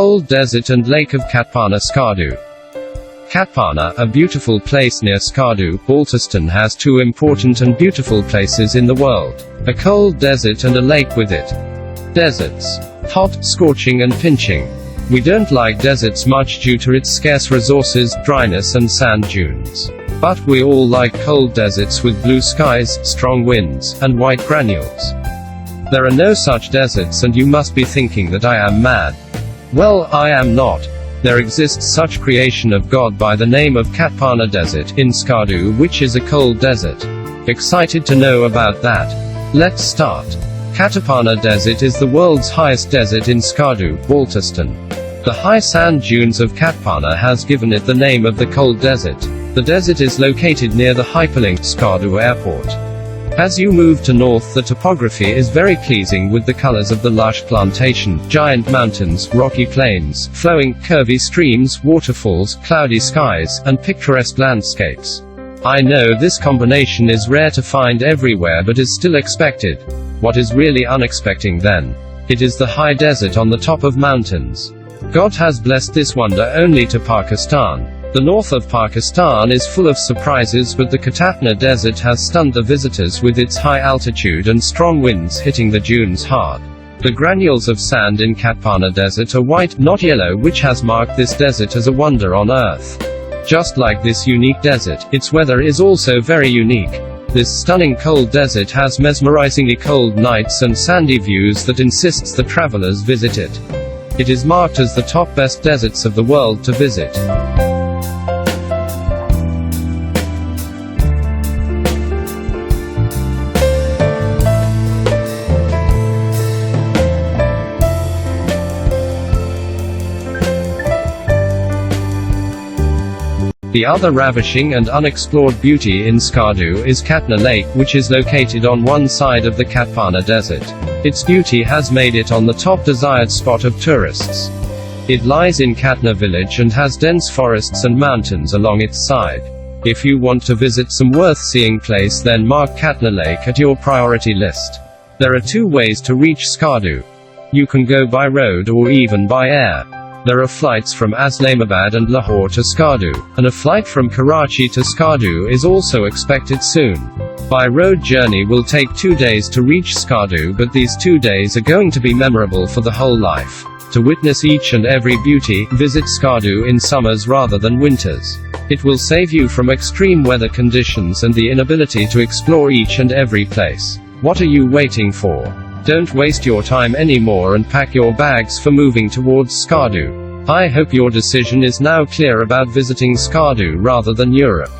cold desert and lake of Katpana Skardu. Katpana, a beautiful place near Skardu, Baltistan, has two important and beautiful places in the world: a cold desert and a lake with it. Deserts. Hot, scorching and pinching. We don't like deserts much due to its scarce resources, dryness and sand dunes. But we all like cold deserts with blue skies, strong winds, and white granules. There are no such deserts, and you must be thinking that I am mad. Well, I am not. There exists such creation of God by the name of Katpana Desert, in Skardu, which is a cold desert. Excited to know about that? Let's start. Katpana Desert is the world's highest desert in Skardu, Baltistan. The high sand dunes of Katpana has given it the name of the cold desert. The desert is located near the hyperlink Skardu airport. As you move to north, the topography is very pleasing with the colors of the lush plantation, giant mountains, rocky plains, flowing, curvy streams, waterfalls, cloudy skies, and picturesque landscapes. I know this combination is rare to find everywhere, but is still expected. What is really unexpected then? It is the high desert on the top of mountains. God has blessed this wonder only to Pakistan. The north of Pakistan is full of surprises, but the Katpana Desert has stunned the visitors with its high altitude and strong winds hitting the dunes hard. The granules of sand in Katpana Desert are white, not yellow, which has marked this desert as a wonder on earth. Just like this unique desert, its weather is also very unique. This stunning cold desert has mesmerizingly cold nights and sandy views that insists the travelers visit it. It is marked as the top best deserts of the world to visit. The other ravishing and unexplored beauty in Skardu is Katna Lake, which is located on one side of the Katpana Desert. Its beauty has made it on the top desired spot of tourists. It lies in Katna village and has dense forests and mountains along its side. If you want to visit some worth-seeing place, then mark Katna Lake at your priority list. There are two ways to reach Skardu. You can go by road or even by air. There are flights from Islamabad and Lahore to Skardu, and a flight from Karachi to Skardu is also expected soon. By road journey will take 2 days to reach Skardu, but these 2 days are going to be memorable for the whole life. To witness each and every beauty, visit Skardu in summers rather than winters. It will save you from extreme weather conditions and the inability to explore each and every place. What are you waiting for? Don't waste your time anymore and pack your bags for moving towards Skardu. I hope your decision is now clear about visiting Skardu rather than Europe.